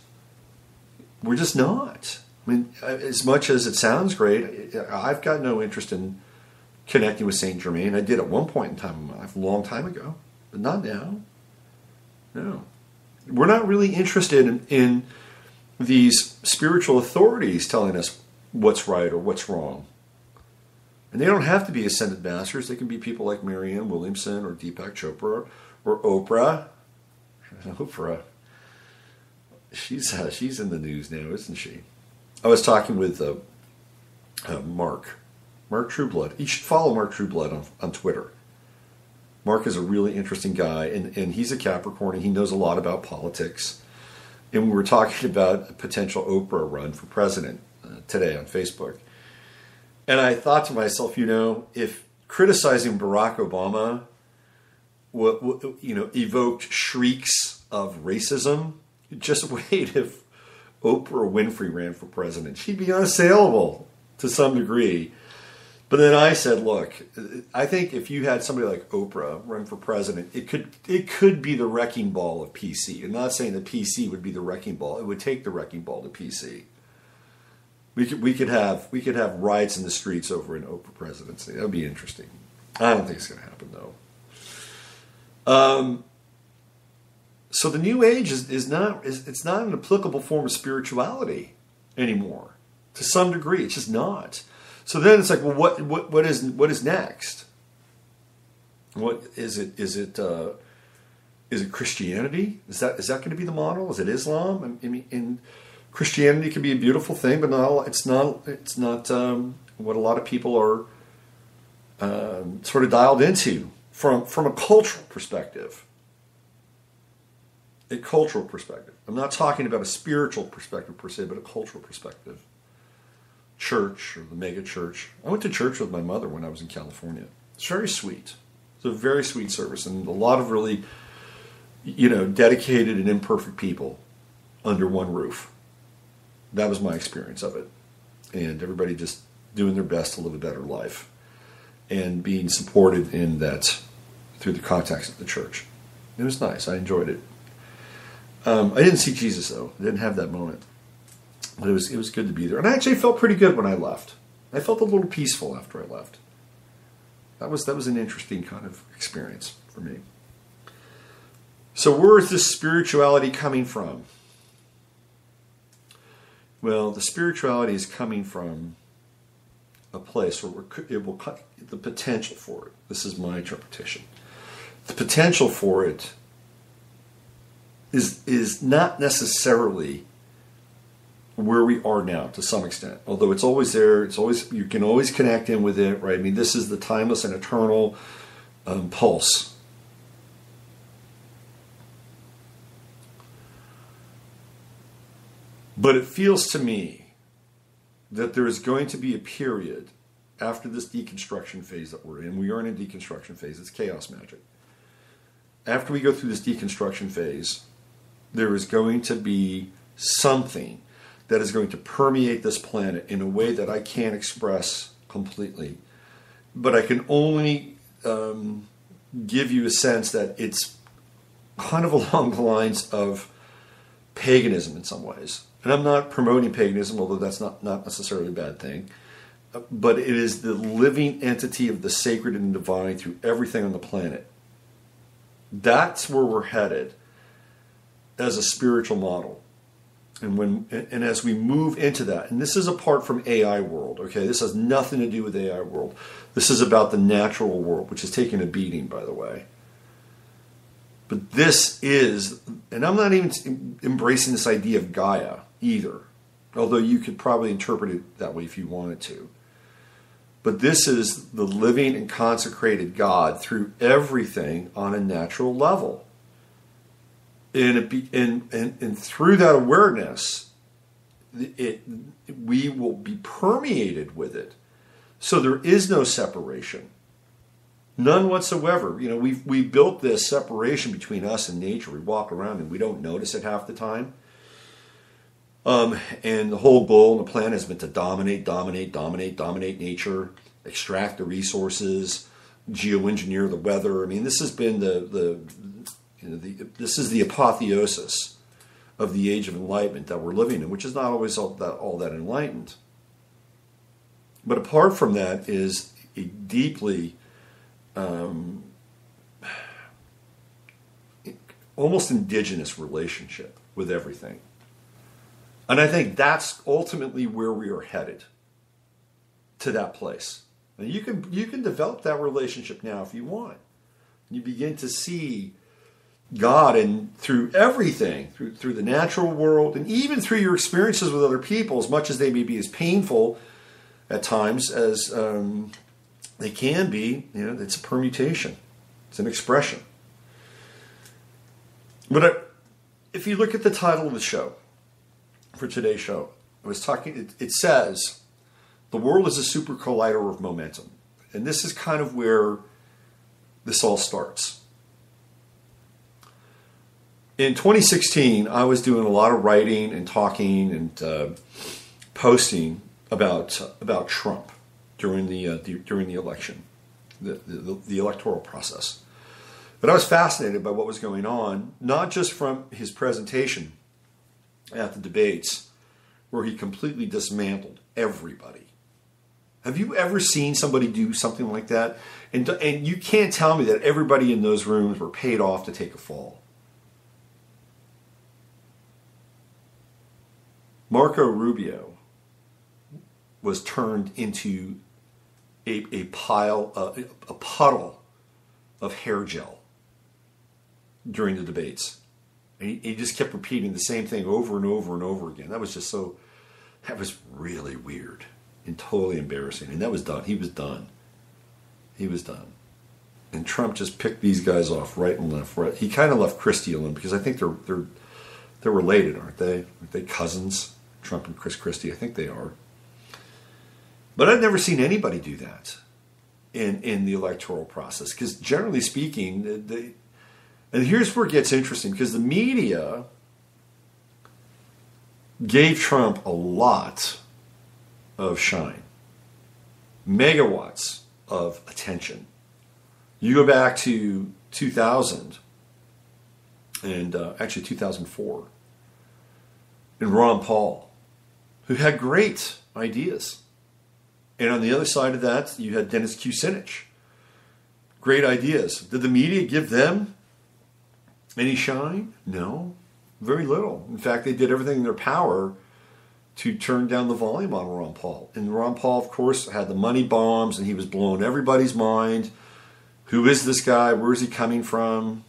We're just not. I mean, as much as it sounds great, I've got no interest in connecting with Saint Germain. I did at one point in time in my life, a long time ago, but not now. No. We're not really interested in these spiritual authorities telling us what's right or what's wrong. And they don't have to be ascended masters. They can be people like Marianne Williamson or Deepak Chopra or Oprah. Oprah. She's in the news now, isn't she? I was talking with Mark Trueblood. You should follow Mark Trueblood on Twitter. Mark is a really interesting guy, and he's a Capricorn, and he knows a lot about politics. And we were talking about a potential Oprah run for president today on Facebook. And I thought to myself, if criticizing Barack Obama evoked shrieks of racism, just wait if Oprah Winfrey ran for president. She'd be unassailable to some degree. But then I said, look, I think if you had somebody like Oprah run for president, it could be the wrecking ball of PC. I'm not saying the PC would be the wrecking ball. It would take the wrecking ball to PC. We could have riots in the streets over an Oprah presidency. That would be interesting. I don't think it's going to happen though. So the New Age is not an applicable form of spirituality anymore. To some degree, it's just not. So then it's like, well, what is next? What is it? Is it Christianity? Is that going to be the model? Is it Islam? I mean, and Christianity can be a beautiful thing, but it's not what a lot of people are sort of dialed into from a cultural perspective. A cultural perspective. I'm not talking about a spiritual perspective per se, but a cultural perspective. Church or the mega church. I went to church with my mother when I was in California. It's very sweet. It's a very sweet service, and a lot of really, dedicated and imperfect people under one roof. That was my experience of it. And everybody just doing their best to live a better life and being supported in that through the context of the church. It was nice. I enjoyed it. I didn't see Jesus though. I didn't have that moment. But it was good to be there. And I actually felt pretty good when I left. I felt a little peaceful after I left. That was an interesting kind of experience for me. So where is this spirituality coming from? Well, the spirituality is coming from a place where the potential for it. This is my interpretation. The potential for it is not necessarily where we are now to some extent. Although it's always there, you can always connect in with it, right? I mean, this is the timeless and eternal pulse. But it feels to me that there is going to be a period after this deconstruction phase that we're in. We are in a deconstruction phase. It's chaos magic. After we go through this deconstruction phase, there is going to be something that is going to permeate this planet in a way that I can't express completely. But I can only give you a sense that it's kind of along the lines of paganism in some ways. And I'm not promoting paganism, although that's not necessarily a bad thing. But it is the living entity of the sacred and divine through everything on the planet. That's where we're headed as a spiritual model. And as we move into that, and this is apart from AI world, okay? This has nothing to do with AI world. This is about the natural world, which is taking a beating, by the way. But this is, and I'm not even embracing this idea of Gaia either, although you could probably interpret it that way if you wanted to. But this is the living and consecrated God through everything on a natural level. And through that awareness, we will be permeated with it. So there is no separation. None whatsoever. You know, we built this separation between us and nature. We walk around and we don't notice it half the time. And the whole goal on the planet has been to dominate nature, extract the resources, geoengineer the weather. I mean, this has been this is the apotheosis of the age of enlightenment that we're living in, which is not always all that enlightened. But apart from that is a deeply almost indigenous relationship with everything. And I think that's ultimately where we are headed, to that place. And you can develop that relationship now if you want. You begin to see God and through everything, through the natural world, and even through your experiences with other people, as much as they may be as painful at times as they can be. You know, it's a permutation. It's an expression. But if you look at the title of the show, for today's show, it says, the world is a super collider of momentum. And this is kind of where this all starts. In 2016, I was doing a lot of writing and talking and posting about Trump during the election, the electoral process. But I was fascinated by what was going on, not just from his presentation at the debates, where he completely dismantled everybody. Have you ever seen somebody do something like that? And you can't tell me that everybody in those rooms were paid off to take a fall. Marco Rubio was turned into a puddle of hair gel during the debates. And he just kept repeating the same thing over and over and over again. That was really weird and totally embarrassing. And that was done. He was done. And Trump just picked these guys off right and left. Right. He kind of left Christie alone because I think they're related, aren't they? Aren't they cousins? Trump and Chris Christie, I think they are. But I've never seen anybody do that in the electoral process. Because generally speaking, and here's where it gets interesting, because the media gave Trump a lot of shine. Megawatts of attention. You go back to 2000, and actually 2004, and Ron Paul, who had great ideas. And on the other side of that, you had Dennis Kucinich. Great ideas. Did the media give them any shine? No, very little. In fact, they did everything in their power to turn down the volume on Ron Paul. And Ron Paul, of course, had the money bombs, and he was blowing everybody's mind. Who is this guy? Where is he coming from?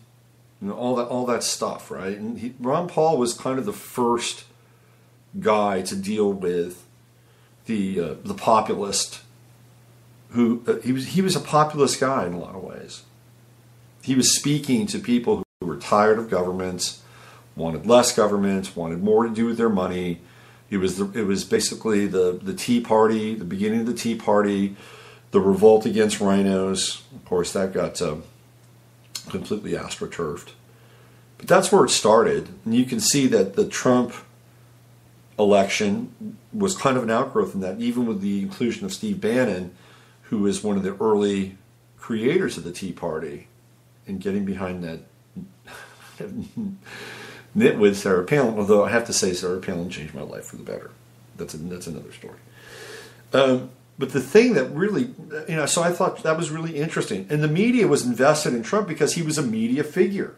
You know, all that stuff, right? And Ron Paul was kind of the first guy to deal with the populist. He was a populist guy in a lot of ways. He was speaking to people who were tired of governments, wanted less government, wanted more to do with their money. It was basically the Tea Party, the beginning of the Tea Party, the revolt against rhinos. Of course, that got completely astroturfed. But that's where it started. And you can see that the Trump election was kind of an outgrowth in that, even with the inclusion of Steve Bannon, who was one of the early creators of the Tea Party, and getting behind that nitwit Sarah Palin. Although I have to say, Sarah Palin changed my life for the better. That's another story. But the thing that really, so I thought that was really interesting. And the media was invested in Trump because he was a media figure.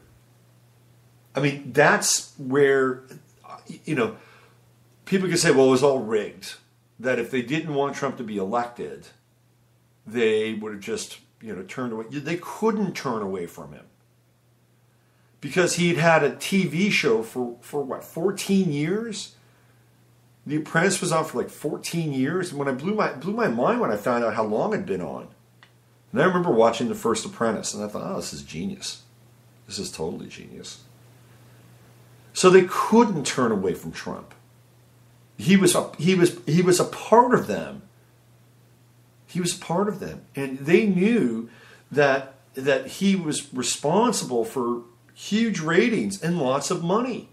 I mean, that's where, people could say, well, it was all rigged. That if they didn't want Trump to be elected, they would have just, turned away. They couldn't turn away from him. Because he'd had a TV show for what, 14 years? The Apprentice was on for like 14 years. And when I blew my mind when I found out how long it'd been on. And I remember watching The First Apprentice, and I thought, oh, this is genius. This is totally genius. So they couldn't turn away from Trump. He was a part of them. He was a part of them. And they knew that he was responsible for huge ratings and lots of money.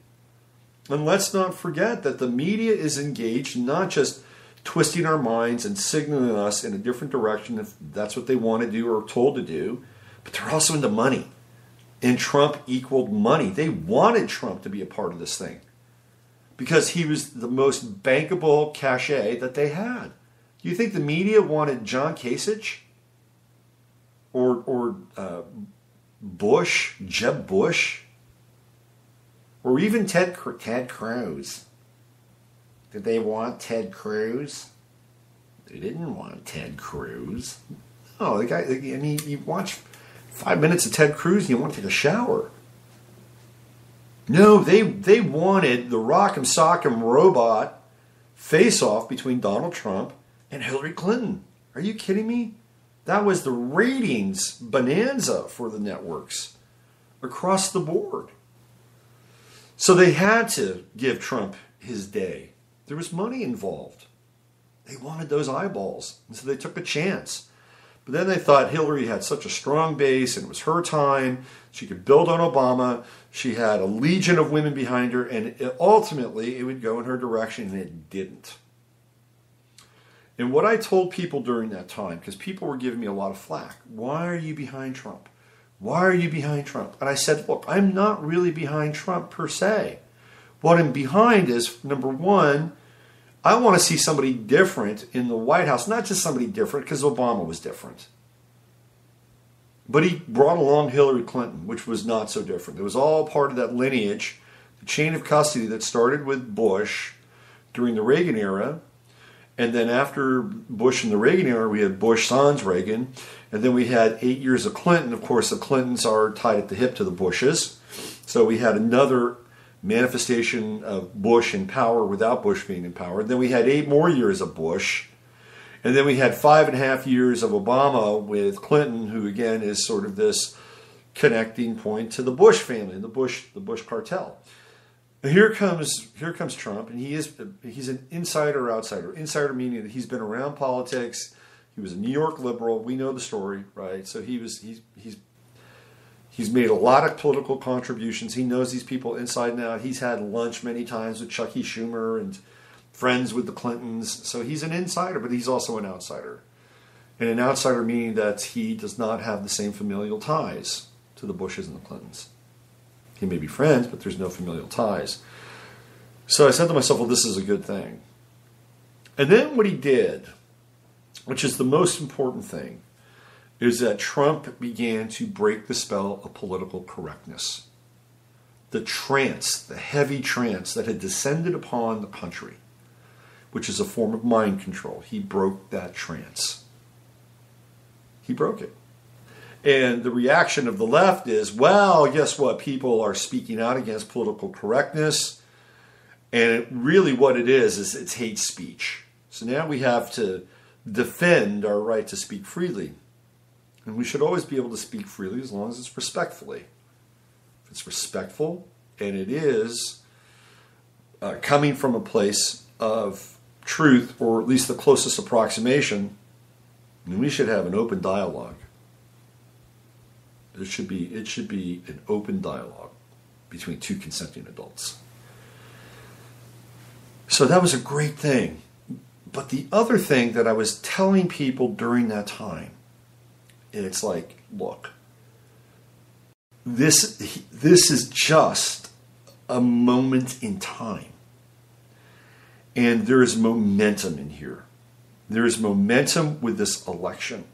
And let's not forget that the media is engaged in not just twisting our minds and signaling us in a different direction if that's what they want to do or are told to do, but they're also into money. And Trump equaled money. They wanted Trump to be a part of this thing because he was the most bankable cachet that they had. Do you think the media wanted John Kasich or Bush, Jeb Bush, or even Ted Cruz? Did they want Ted Cruz? They didn't want Ted Cruz. No, the guy. I mean, you watch 5 minutes of Ted Cruz and you want to take a shower. No, they wanted the Rock'em Sock'em robot face-off between Donald Trump and Hillary Clinton. Are you kidding me? That was the ratings bonanza for the networks across the board. So they had to give Trump his day. There was money involved. They wanted those eyeballs, and so they took a chance. But then they thought Hillary had such a strong base, and it was her time. She could build on Obama. She had a legion of women behind her, and ultimately it would go in her direction, and it didn't. And what I told people during that time, because people were giving me a lot of flack, why are you behind Trump? Why are you behind Trump? And I said, look, I'm not really behind Trump per se. What I'm behind is, number one, I want to see somebody different in the White House. Not just somebody different, because Obama was different. But he brought along Hillary Clinton, which was not so different. It was all part of that lineage, the chain of custody that started with Bush during the Reagan era. And then after Bush and the Reagan era, we had Bush sans Reagan. And then we had 8 years of Clinton. Of course, the Clintons are tied at the hip to the Bushes. So we had another manifestation of Bush in power without Bush being in power. Then we had 8 more years of Bush. And then we had 5.5 years of Obama with Clinton, who again is sort of this connecting point to the Bush family, the Bush cartel. And here comes Trump, and he's an insider outsider. Insider meaning that he's been around politics. He was a New York liberal. We know the story, right? So he's made a lot of political contributions. He knows these people inside and out. He's had lunch many times with Chucky Schumer and friends with the Clintons. So he's an insider, but he's also an outsider. And an outsider meaning that he does not have the same familial ties to the Bushes and the Clintons. He may be friends, but there's no familial ties. So I said to myself, well, this is a good thing. And then what he did, which is the most important thing, is that Trump began to break the spell of political correctness. The trance, the heavy trance that had descended upon the country. which is a form of mind control. He broke that trance. He broke it. And the reaction of the left is, well, guess what? People are speaking out against political correctness. And really what it is it's hate speech. So now we have to defend our right to speak freely. And we should always be able to speak freely as long as it's respectfully. If it's respectful and it is coming from a place of truth, or at least the closest approximation, then we should have an open dialogue. It should be an open dialogue between two consenting adults. So that was a great thing. But the other thing that I was telling people during that time, and it's like, look, this is just a moment in time. And there is momentum in here. There is momentum with this election.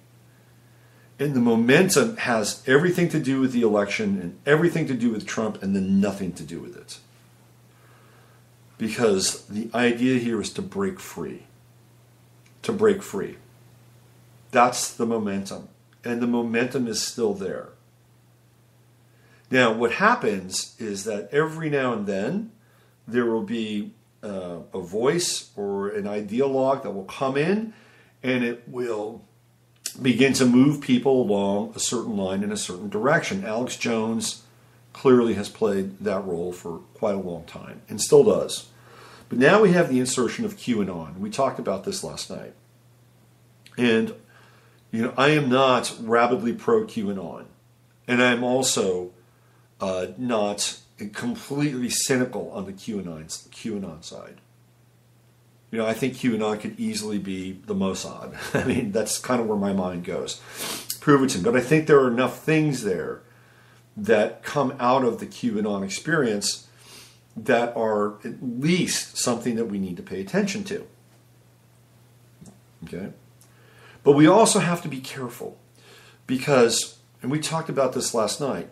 And the momentum has everything to do with the election and everything to do with Trump and then nothing to do with it. Because the idea here is to break free. To break free. That's the momentum. And the momentum is still there. Now, what happens is that every now and then there will be a voice or an ideologue that will come in and it will begin to move people along a certain line in a certain direction. Alex Jones clearly has played that role for quite a long time and still does. But now we have the insertion of QAnon. We talked about this last night. And, I am not rabidly pro-QAnon. And I am also not completely cynical on the QAnon side. I think QAnon could easily be the Mossad. I mean, that's kind of where my mind goes. Prove it to me. But I think there are enough things there that come out of the QAnon experience that are at least something that we need to pay attention to. Okay? But we also have to be careful because, and we talked about this last night,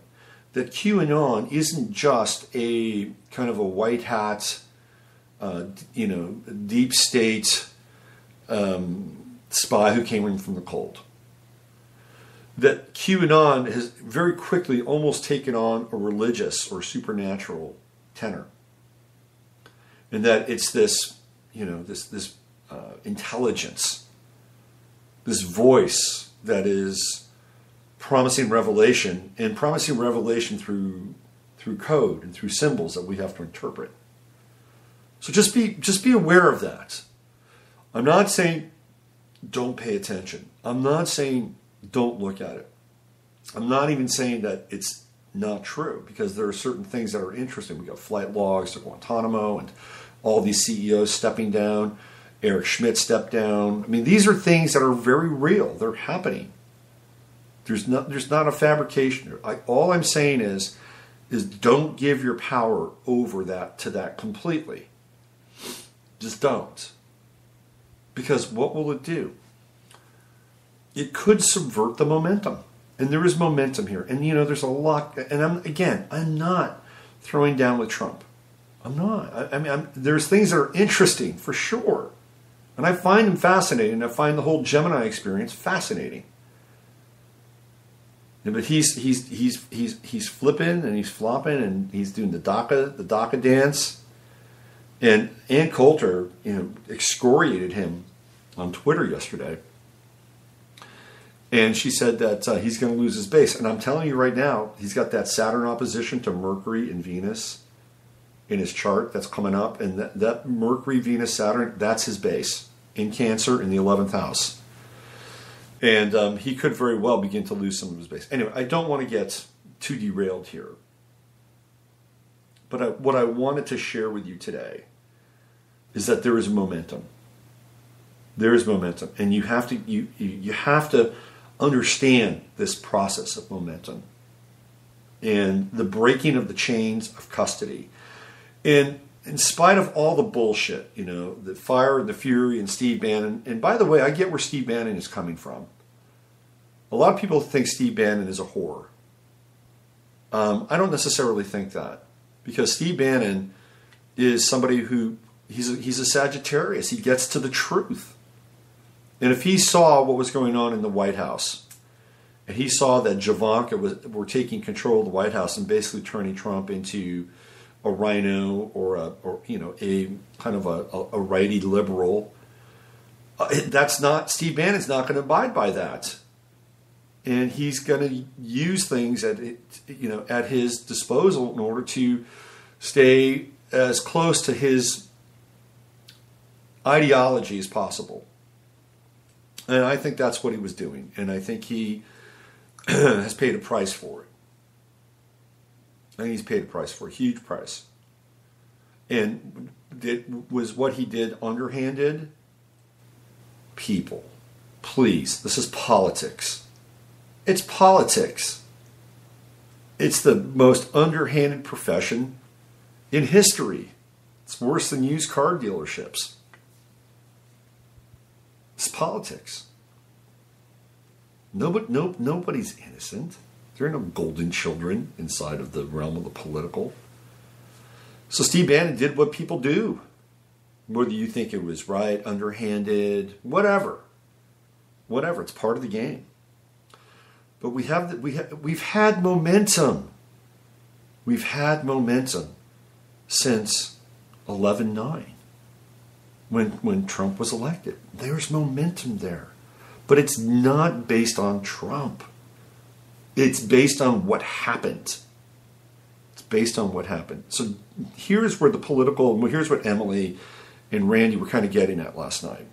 that QAnon isn't just a kind of a white hat, deep state spy who came in from the cold. That QAnon has very quickly almost taken on a religious or supernatural tenor. And that it's this, this intelligence, this voice that is promising revelation, and promising revelation through code and through symbols that we have to interpret. So just be aware of that. I'm not saying don't pay attention. I'm not saying don't look at it. I'm not even saying that it's not true, because there are certain things that are interesting. We got flight logs to Guantanamo and all these CEOs stepping down. Eric Schmidt stepped down. I mean, these are things that are very real. They're happening. There's not a fabrication. All I'm saying is don't give your power over to that completely. Just don't. Because what will it do? It could subvert the momentum. And there is momentum here. And, there's a lot. And I'm not throwing down with Trump. I'm not. There's things that are interesting, for sure. And I find them fascinating. I find the whole Gemini experience fascinating. Yeah, but he's flipping and he's flopping and he's doing the DACA dance. And Ann Coulter, excoriated him on Twitter yesterday. And she said that he's going to lose his base. And I'm telling you right now, he's got that Saturn opposition to Mercury and Venus in his chart that's coming up. And that Mercury, Venus, Saturn, that's his base in Cancer in the 11th house. And he could very well begin to lose some of his base. Anyway, I don't want to get too derailed here. But what I wanted to share with you today is that there is momentum. There is momentum. And you have to understand this process of momentum and the breaking of the chains of custody. And in spite of all the bullshit, the fire and the fury and Steve Bannon, and by the way, I get where Steve Bannon is coming from. A lot of people think Steve Bannon is a whore. I don't necessarily think that, because Steve Bannon is somebody who He's a Sagittarius. He gets to the truth. And if he saw what was going on in the White House, and he saw that Javanka were taking control of the White House and basically turning Trump into a rhino or a kind of a righty liberal, Steve Bannon's not going to abide by that. And he's going to use things at his disposal in order to stay as close to his ideology as possible. And I think that's what he was doing. And I think he has paid a price for it. I think he's paid a price for it, a huge price. And was what he did underhanded? People, please, this is politics. It's politics. It's the most underhanded profession in history. It's worse than used car dealerships. It's politics. Nobody's innocent. There are no golden children inside of the realm of the political. So Steve Bannon did what people do. Whether you think it was right, underhanded, whatever. It's part of the game. But we've had momentum. We've had momentum since 11/9. When Trump was elected. There's momentum there. But it's not based on Trump. It's based on what happened. It's based on what happened. So here's where here's what Emily and Randy were kind of getting at last night.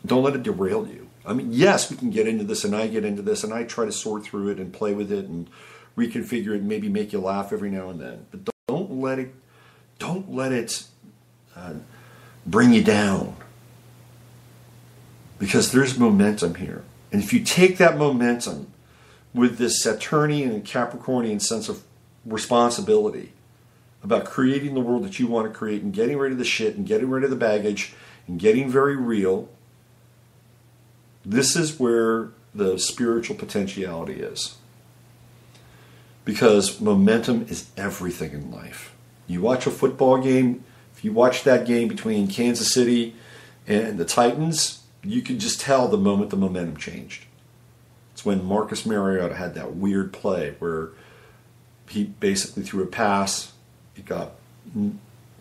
Don't let it derail you. I mean, yes, we can get into this, and I get into this, and I try to sort through it and play with it and reconfigure it and maybe make you laugh every now and then. But don't let it bring you down, because there's momentum here. And if you take that momentum with this Saturnian and Capricornian sense of responsibility about creating the world that you want to create and getting rid of the shit and getting rid of the baggage and getting very real, this is where the spiritual potentiality is. Because momentum is everything in life. You watch a football game. If you watch that game between Kansas City and the Titans, you can just tell the moment the momentum changed. It's when Marcus Mariota had that weird play where he basically threw a pass. It got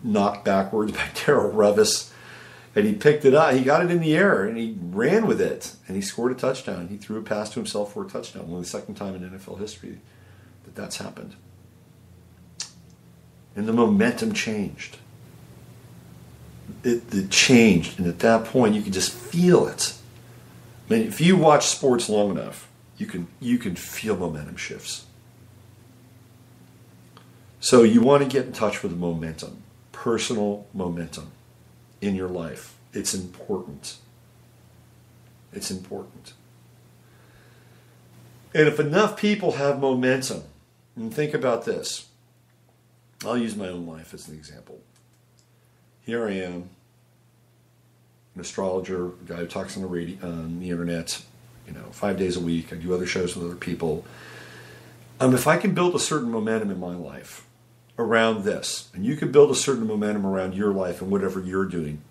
knocked backwards by Darrell Revis, and he picked it up. He got it in the air, and he ran with it, and he scored a touchdown. He threw a pass to himself for a touchdown. Only the second time in NFL history that's happened. And the momentum changed. It changed, and at that point, you could just feel it. I mean, if you watch sports long enough, you can feel momentum shifts. So you want to get in touch with the momentum, personal momentum in your life. It's important. It's important. And if enough people have momentum, and think about this. I'll use my own life as an example. Here I am, an astrologer, a guy who talks on the internet, 5 days a week. I do other shows with other people. If I can build a certain momentum in my life around this, and you can build a certain momentum around your life and whatever you're doing,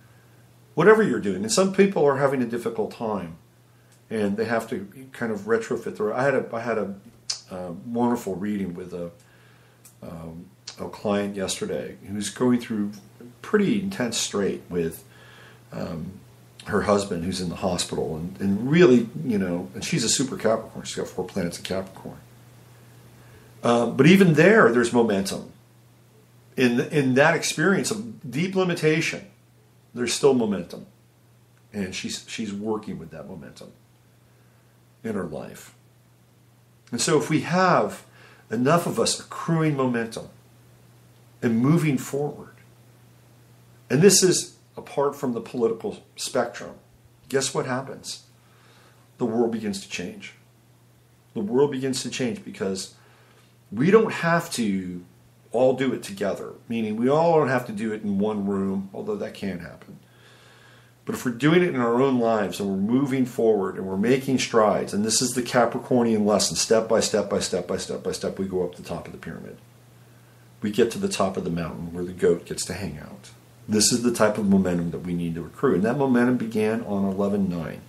and some people are having a difficult time, and they have to kind of retrofit their. I had a wonderful reading with a client yesterday who's going through a pretty intense strait with her husband who's in the hospital, and really, and she's a super Capricorn. She's got 4 planets in Capricorn. But even there's momentum. In that experience of deep limitation, there's still momentum. And she's working with that momentum in her life. And so if we have enough of us accruing momentum and moving forward, and this is apart from the political spectrum, guess what happens? The world begins to change. The world begins to change because we don't have to all do it together, meaning we all don't have to do it in one room, although that can happen. But if we're doing it in our own lives and we're moving forward and we're making strides, and this is the Capricornian lesson, step by step by step by step by step, we go up the top of the pyramid. We get to the top of the mountain where the goat gets to hang out. This is the type of momentum that we need to accrue. And that momentum began on 11/9,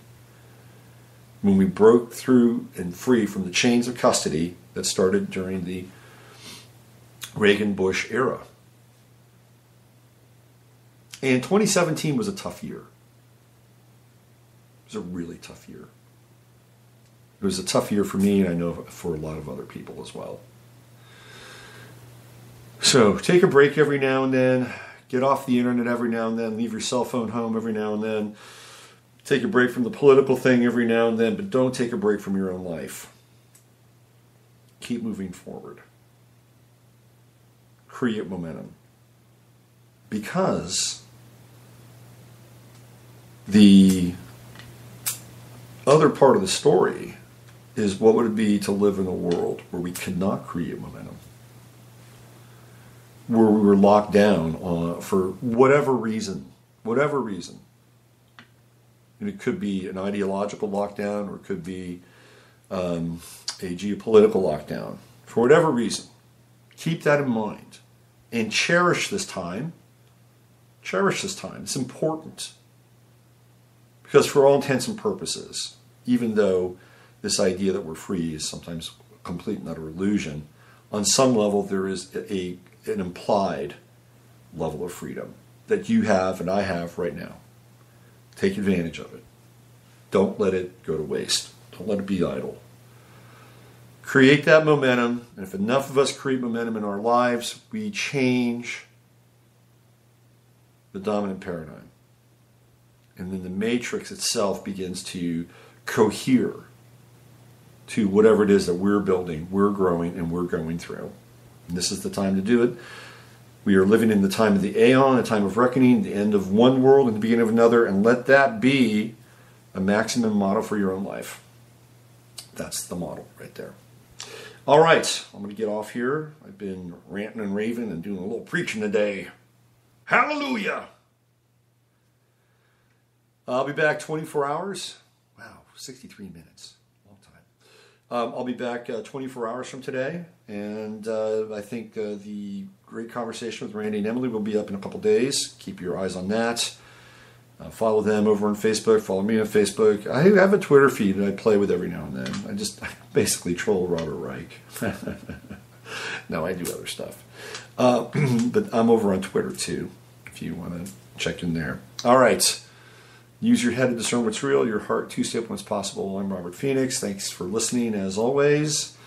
when we broke through and free from the chains of custody that started during the Reagan-Bush era. And 2017 was a tough year. It was a really tough year. It was a tough year for me, and I know for a lot of other people as well. So take a break every now and then. Get off the internet every now and then. Leave your cell phone home every now and then. Take a break from the political thing every now and then, but don't take a break from your own life. Keep moving forward. Create momentum. Because the other part of the story is, what would it be to live in a world where we could not create momentum? Where we were locked down for whatever reason. And it could be an ideological lockdown, or it could be a geopolitical lockdown. For whatever reason, keep that in mind and cherish this time. Cherish this time. It's important. Because for all intents and purposes, even though this idea that we're free is sometimes a complete and utter illusion, on some level there is an implied level of freedom that you have and I have right now. Take advantage of it. Don't let it go to waste. Don't let it be idle. Create that momentum, and if enough of us create momentum in our lives, we change the dominant paradigm. And then the matrix itself begins to cohere to whatever it is that we're building, we're growing, and we're going through. And this is the time to do it. We are living in the time of the Aeon, a time of reckoning, the end of one world and the beginning of another, and let that be a maximum model for your own life. That's the model right there. All right, I'm going to get off here. I've been ranting and raving and doing a little preaching today. Hallelujah! I'll be back 24 hours. Wow, 63 minutes. Long time. I'll be back 24 hours from today, and I think the great conversation with Randy and Emily will be up in a couple days. Keep your eyes on that. Follow them over on Facebook. Follow me on Facebook. I have a Twitter feed that I play with every now and then. I basically troll Robert Reich. No, I do other stuff. But I'm over on Twitter too, if you want to check in there. All right. Use your head to discern what's real, your heart to stay up when it's possible. I'm Robert Phoenix. Thanks for listening as always.